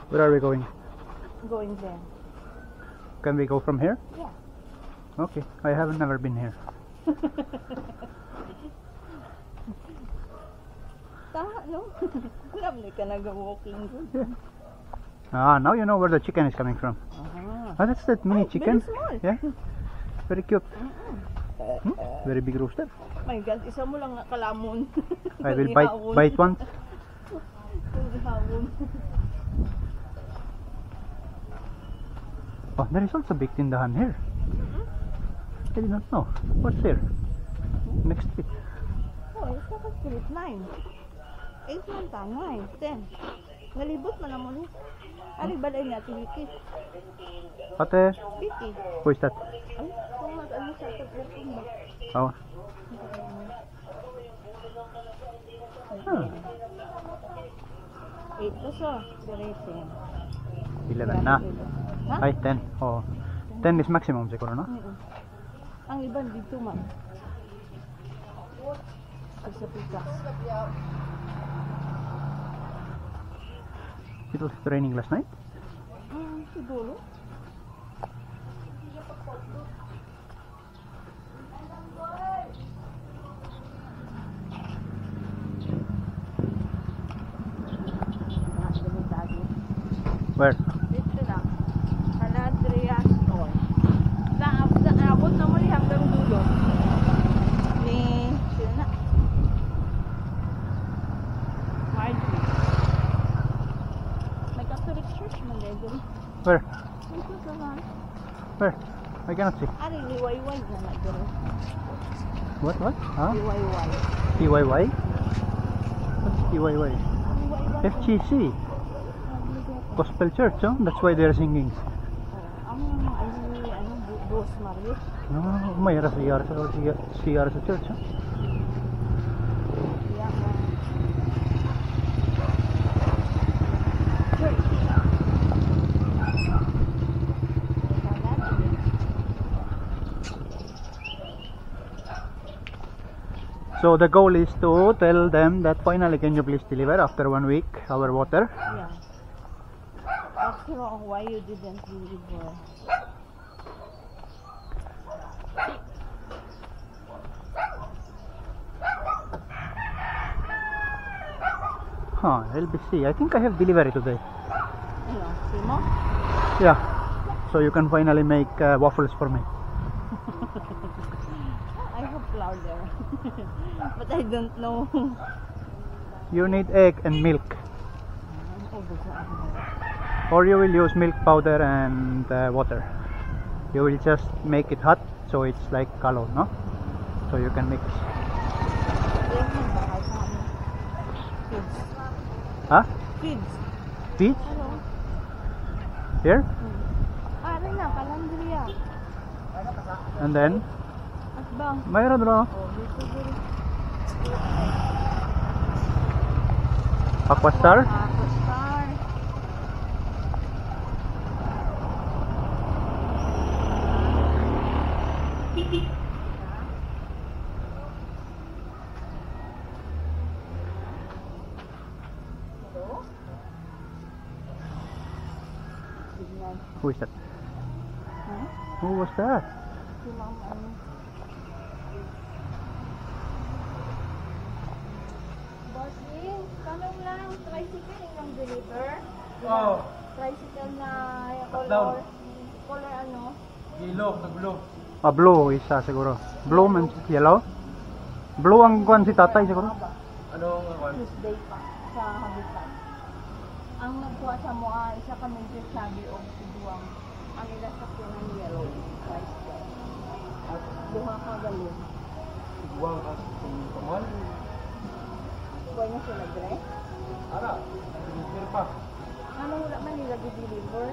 Where are we going? Going there. Can we go from here? Yeah. Okay, I haven't never been here. No? Alam ka nag-walking. Yeah. Ah, now you know where the chicken is coming from. Ah, that's that mini chicken. Very small. Yeah. Very cute. Very big rooster. My God, isa mo lang nakalamon. I will bite one. Oh, there is also big tindahan here. I did not know. What's here? Next street. Oh, it's like a street 9. 8 man ta, 9, 10. Nalibot man naman eh. Ari balay natin wiki. Ate, Wiki. who is that? Ay, kung ano sa aircon ba? Oh. Ah, 8 peso. Diretso. 11 na. Ha? Ay, 10. Oh. 10 is maximum siguro, no? Ang iban dito man. Sa pikas. It was raining last night. Siguro. Where? Dito na. Andreas Hall. Naabot na muli hanggang dulo. Ni, sino na? Marjorie. May Catholic Church man dito. Where? Dito sa man. Where? I cannot see. Ari, liwayway na na dito. What? Huh? Liwayway. TYY? What's TYY? Liwayway. FGC. Gospel Church, oh? That's why they're singing. Dos Marius. No, mayroon CR sa church, oh? Yeah, church. So the goal is to tell them that finally can you please deliver after 1 week our water. Yeah. After all, why you didn't deliver? Huh, LBC. I think I have delivery today. Ano, Simo? Yeah. So you can finally make waffles for me. I have flour there. But I don't know. You need egg and milk. Or you will use milk powder and water. You will just make it hot so it's like color, no? So you can mix. Huh? Kids. Peach? Hello. Here? Ari na, kalandria. And then? Asbang. Mayroon doon. Oh, dito dito. Aquastar? Aquastar. Who is that? Huh? Who was that? Si Ma'am ano? Bossing, tanong lang, tricycle yung deliver? Oh. Tricycle na Down. color, color ano? Yellow, the blue. Ah, blue isa siguro. Blue and yellow? Blue ang kuwan si tatay siguro. Anong Tuesday pa, sa Habitat. Ang nagkuha sa mua, isa kami sabi o siduang, ang ilasak ko ng yellow tricycle. At duha ka galon. Buwang ka sa pamuhan? Buhay na sila, Dre? Ara, nag-deliver pa. Ano wala man nila deliver?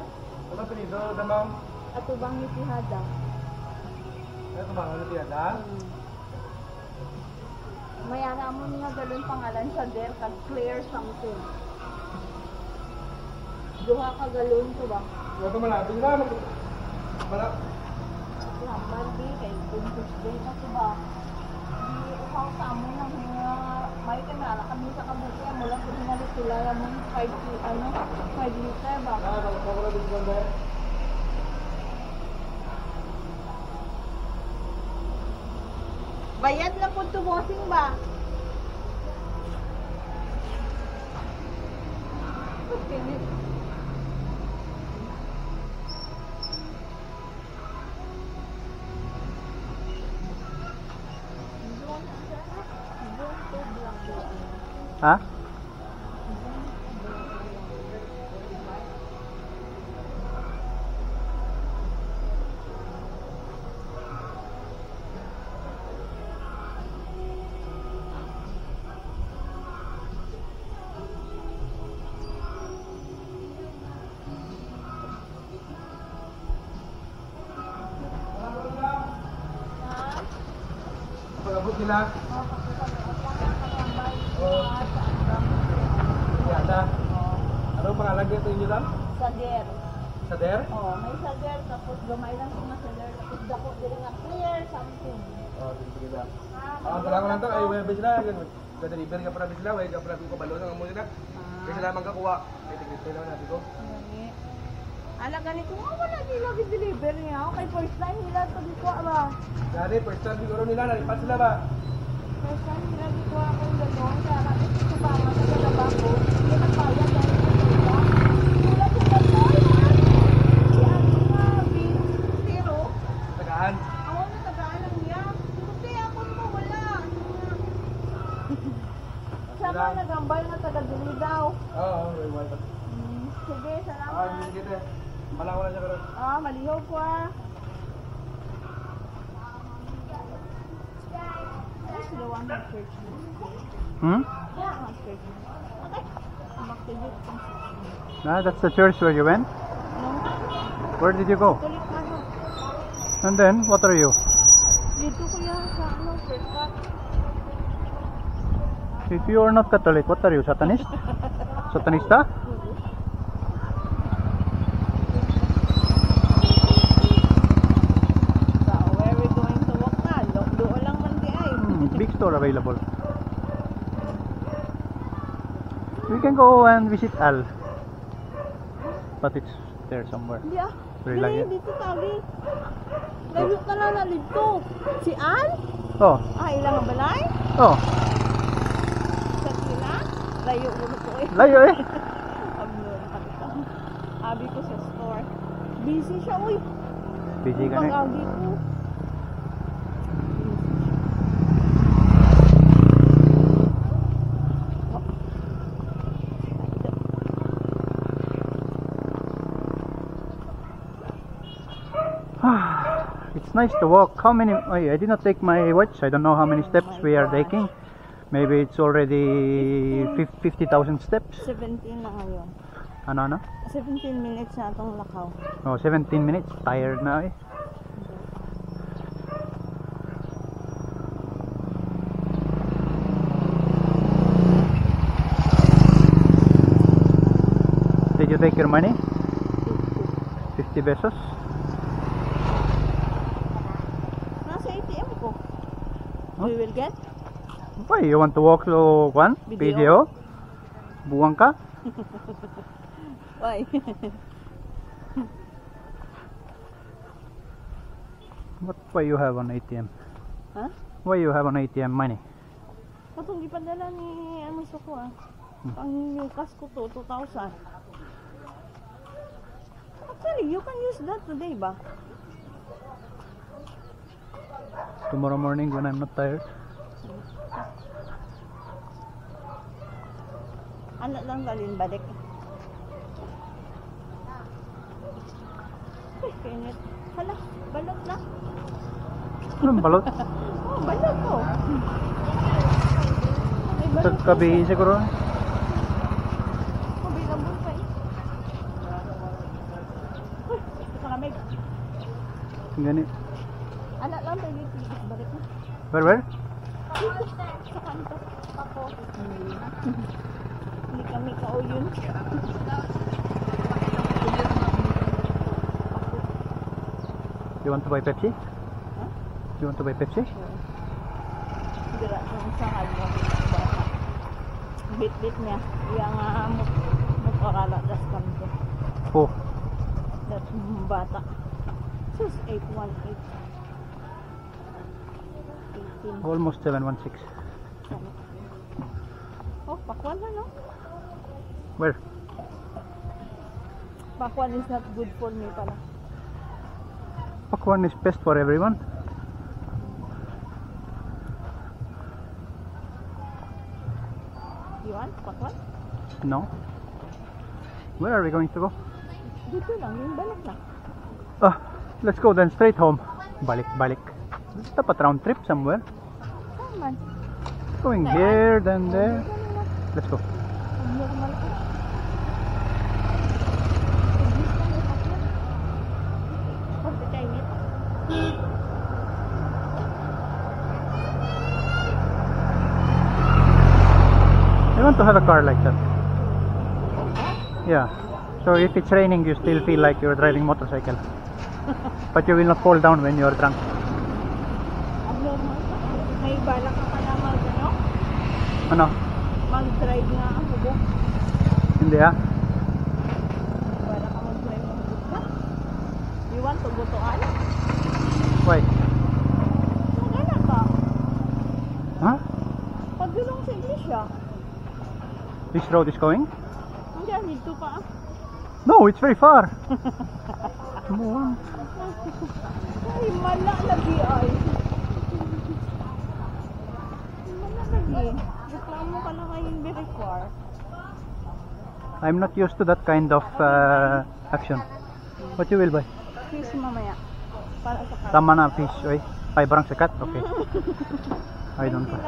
Ano pinido, damang? At ubang itihada. Ano ba, ano tiyada? Mayana mo nga galon pangalan sa der, kag clear something. Duha ka galon to ba? Ito malapit na, malapit. Lamban di, kay kung Tuesday na to ba? Di usaw sa amo ng mga gamay ka na. Kami sa kabuti. Mula ko hinalit sila. Yung 5 liter ba? Bayad na po ito, bossing ba? Okay. Ha? Pag-abot nila. Yada. Ano pangalan dito inyo lang? Sader. Sader? Oh, may sader. Tapos gamay lang kung sader. Tapos dako diri nga clear something. Oh, sige ba. Pala ko lang to ay web sila. Ga-deliver ka para sila, way ka para ko kabalo ng amo nila. Kasi sila man kakuha. Kay tigit na natin ko. Ala gani ko wala nila gi-deliver niya. Okay, first time nila to dito ba? Dali, first time siguro nila nalipat sila ba? First time nila dito ako gano'n. Kaya natin ito pa nga sa galaba ko. Hindi nagbayad dahil sa sila. Wala ko na to, ha? Si ano nga, zero. Tagaan. Ako na tagaan lang niya. Kasi ako mo wala. Sama nagambay na taga-dili daw. Oo, may wifi. Sige, Ah, salamat. sige. Pala ko lang siya karon. Malihaw ko ah. Ano sila one of church mo? Hmm? Yeah, one church mo. Okay. Mag-tibit kung Ah, that's the church where you went? no? Where did you go? Tulik na no. And then, what are you? Dito ko yan sa first cut. If you are not Catholic, what are you? Satanist? Satanista? So, where we going to walk na? Doon lang man di ay. Big store available. We can go and visit Al. But it's there somewhere. Hindi ah. Very lagi. Dito tagi. Layo ka na na dito. Si Al? Oh, Ilang ang balay? oh, Sa sila? Layo mo ko eh. layo eh. Abi ko sa store. Busy siya, uy. Busy ka na. Pag-agi ko. It's nice to walk. How many? Oh, I did not take my watch. I don't know how many steps we are taking. Maybe it's already 50,000 steps. 17 na ngayon. Ano? 17 minutes na itong lakaw. Oh, 17 minutes. Tired na eh. Did you take your money? 50 pesos? Nasa ATM ko. We will get? Why? You want to walk to one? Video? Buwang ka? Why? Why you have an ATM? Ha? Why you have an ATM money? Katong ipadala ni ano sa ko ah. Ang yung cash ko to 2,000. Actually, you can use that today ba? Tomorrow morning when I'm not tired. Ano lang dalhin balik. Ay, kinit. Hala, balot na. Anong balot? Oh, balot ko. May balot. Tagkabi siguro. Oh, bilabon pa eh. Uy, pakamig. Gani. Anak lang, pwede balik na. Where? Dito, sa kanto. Ako. Hindi kami kauyon. You want to buy Pepsi? Huh? You want to buy Pepsi? Dira, yung sangad mo. Bata. bit-bit niya. Yang motorala das kanto. Oh, That's bata. Sus 818. 18. almost 716. Oh, pakwan na no? Where? Pakwan is not good for me pala. Pakwan is best for everyone. You want pakwan? No. Where are we going to go? Dito lang, yung balik na. Ah, let's go then straight home. Balik, balik. Let's stop at round trip somewhere. Saan man? Going here, then there. Let's go. I want to have a car like that. Yeah. So if it's raining, you still feel like you're driving motorcycle. But you will not fall down when you're drunk. May balak ka pala ano? Ano? Mag-drive nga ako po. Hindi ah. Balak ka mag-drive ng buka. You want to go to ano? Why? Magana ka. Huh? Pagdulong sa iglesia. This road is going? Hanggang dito pa. No, it's very far. Come on. Ay, mala lagi ay. Mala lagi. Reklamo ka na ngayon very far. I'm not used to that kind of action. What you will buy? Fish mamaya. Para sa car. Tama na fish, oy. Ay, barang sikat? Okay. I don't know.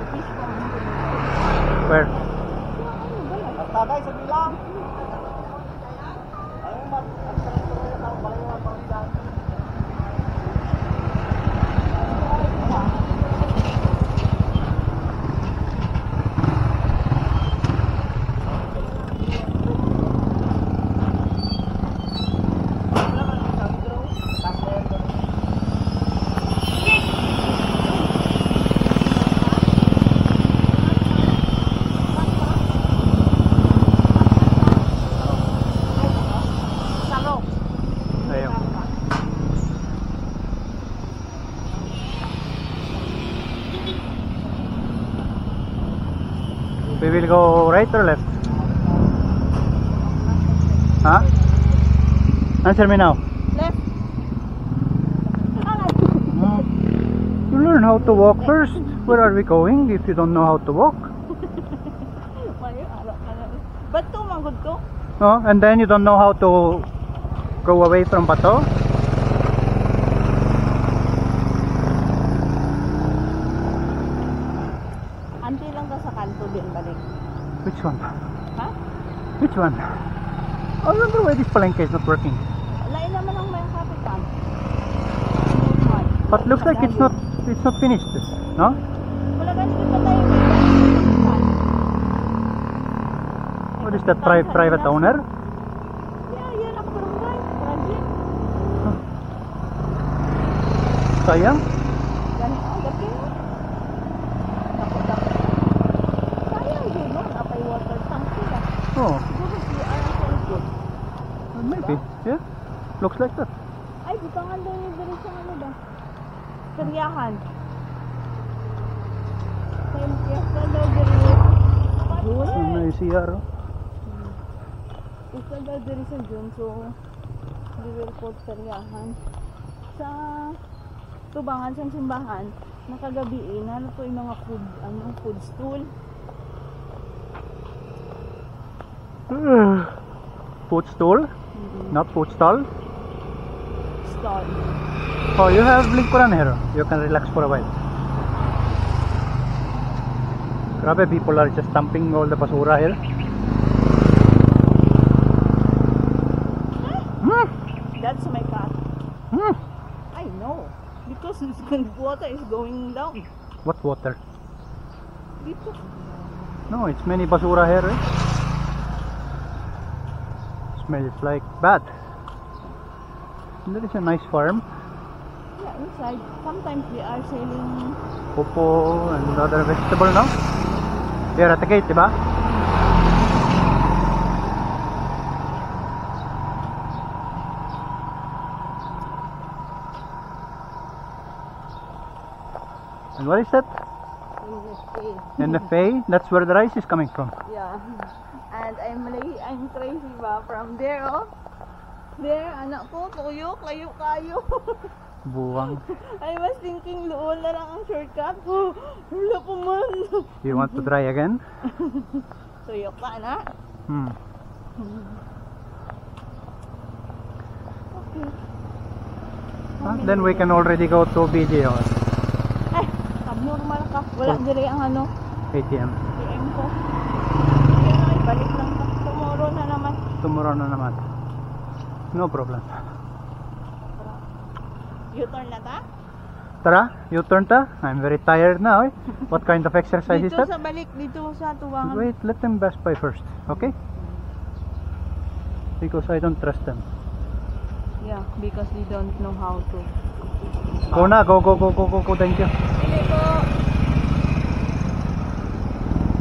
Fish pa. Where? Tagay sa bilang. Ayaw. We will go right or left? Huh? Answer me now. Left. You learn how to walk first. Where are we going if you don't know how to walk? Ba't to manggod to? No? And then you don't know how to go away from Bato? Anti lang ka sa kanto din balik. Which one? Ha? Which one? I wonder why this palengke is not working. Lain naman ang may kapitan. But looks like it's not finished. No? Wala ganito pa tayo may What is that private owner? Yeah, yan ang barangay. Project. Sayang. Ganito ang gabi mo. Dapat. Sayang yun, no? Napay water tank sila. Oh, Siguro CR ang good. maybe. Yeah. Looks like that. Ay, butangan daw yung dali sa ano ba? Karyahan. Same fiesta daw dali. So, may CR. Isa daw dali sa June, so di will call karyahan. Sa tubangan sa simbahan, nakagabi na to yung mga food stool. Food stool? Not food stall? Stall. Oh, you have lingkuran here. You can relax for a while. Grabe, people are just dumping all the basura here. That's my car. Hmm. I know. Because water is going down. What water? Dito. No, it's many basura here. Eh? Smells like bad. And there is a nice farm. Yeah, inside. Sometimes they are selling. Popo and other vegetable now. Here at the gate, diba? And what is that? NFA. That's where the rice is coming from. Yeah. And I'm crazy ba from there, oh. There, anak ko, tuyo, kayo. Buwang. I was thinking, loon na lang ang shortcut. Wala pa man. You want to try again? Tuyo ka na. Okay. Then we can already go to BGO. Abnormal ka. Wala dire ang ano. ATM. ATM ko. Yan ay, balik lang ka. Tomorrow na naman. Tomorrow na naman. No problem. U-turn na ta? Tara, you turn ta. I'm very tired now. Eh? What kind of exercise is Dito that? sa balik, dito sa tuwangan. Wait, let them pass by first, okay? Because I don't trust them. Yeah, because they don't know how to. Go na, go, thank you. Hindi ko.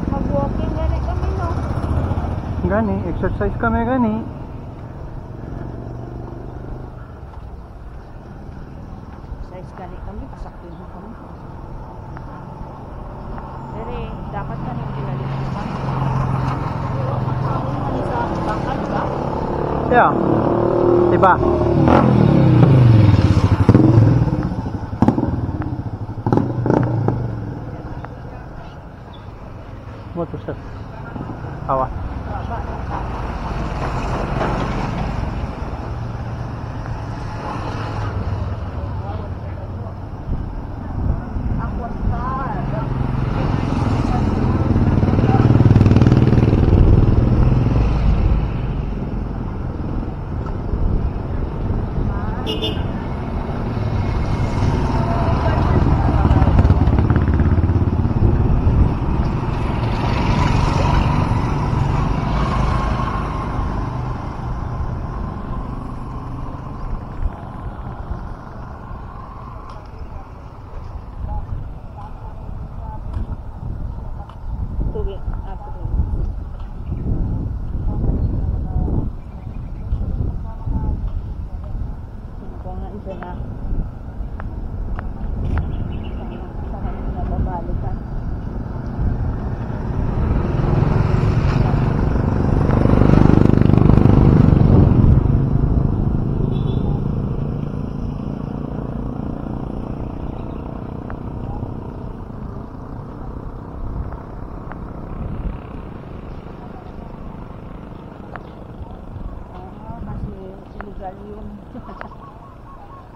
Mag-walking gani kami, no? Gani, exercise kami gani. Exercise gani kami, pasaktin mo kami. Pero dapat ka nang kilalit mo pa. Makakawin man sa bangkad ba? Yeah. Diba? What was that? Awa.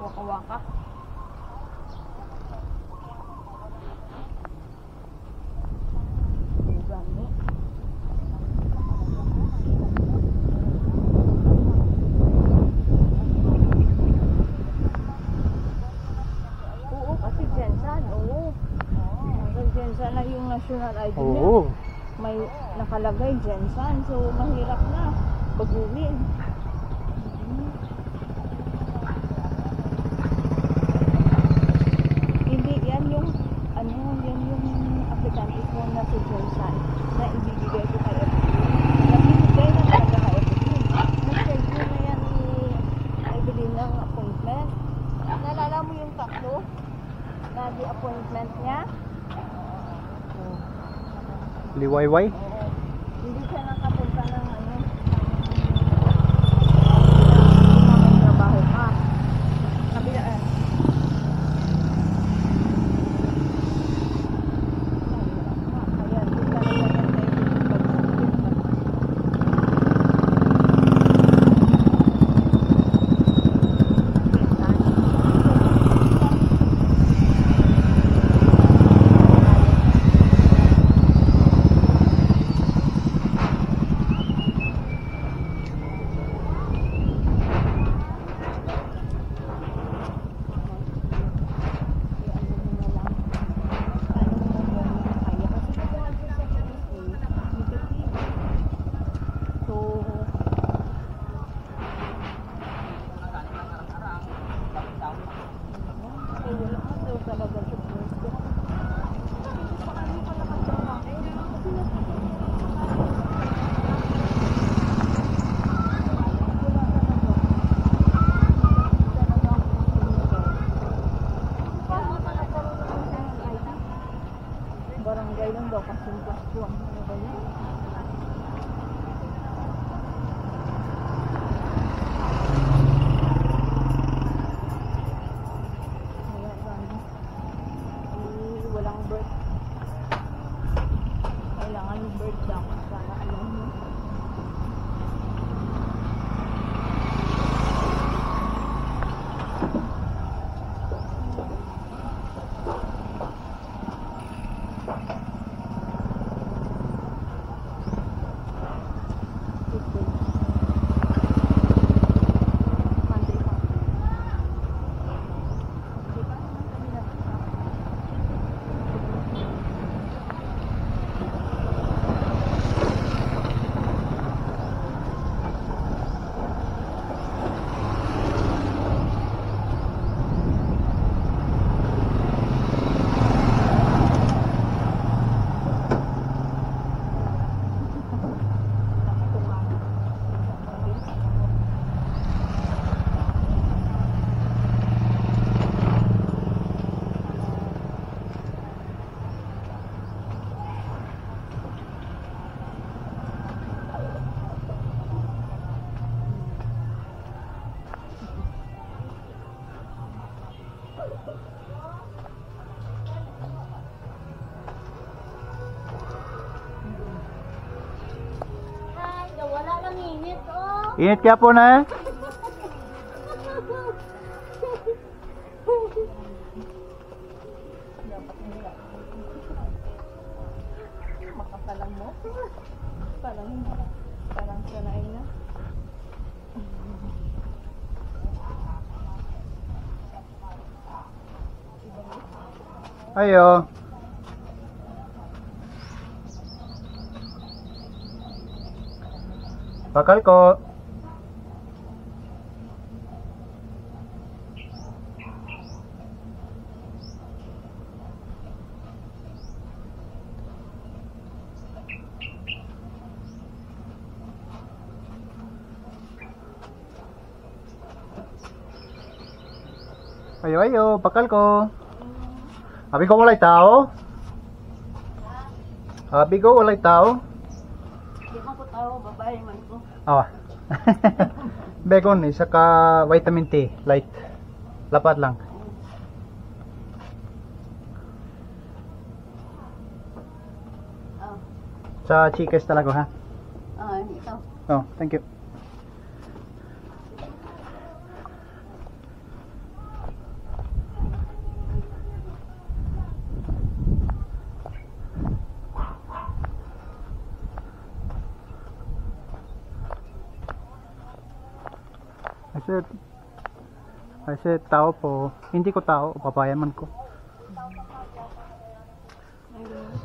Waka-waka. Gani. Oo, kasi Jensan, oo. Hanggang Jensan na yung national ID niya. Oo. May nakalagay Jensan, so mahirap na baguhin. Hindi, yan yung aplikante ko na si Jensan na ibibigay ko kay Evelyn. Nabibigay na talaga kay Evelyn. Nag-schedule na yan ni Evelyn ng appointment. Nalala mo yung tatlo na di appointment niya? Liwayway? Hindi siya nakapunta ng may trabaho ka. Kabilaan. Kaya doon talaga yan Barangay lang daw kasi yung plus 1. Ano ba yan? Walang bird. Kailangan yung bird lang para alam mo. Ay, wala lang init, oh. Init kaya po na eh. Dapat nila. Makapalang mo. Parang sanay na. Ayo. Bakal ko. Ayo, ayo, bakal ko. Abi ko walay tao. Abi ko walay tao. Hindi man ko tao, babae man ko. Ah. Bacon isa ka vitamin T light. Lapat lang. Oh, Sa Chicas talaga ha. ito. Oh, thank you. I said tao po. Hindi ko tao, papayaman ko. Ayun.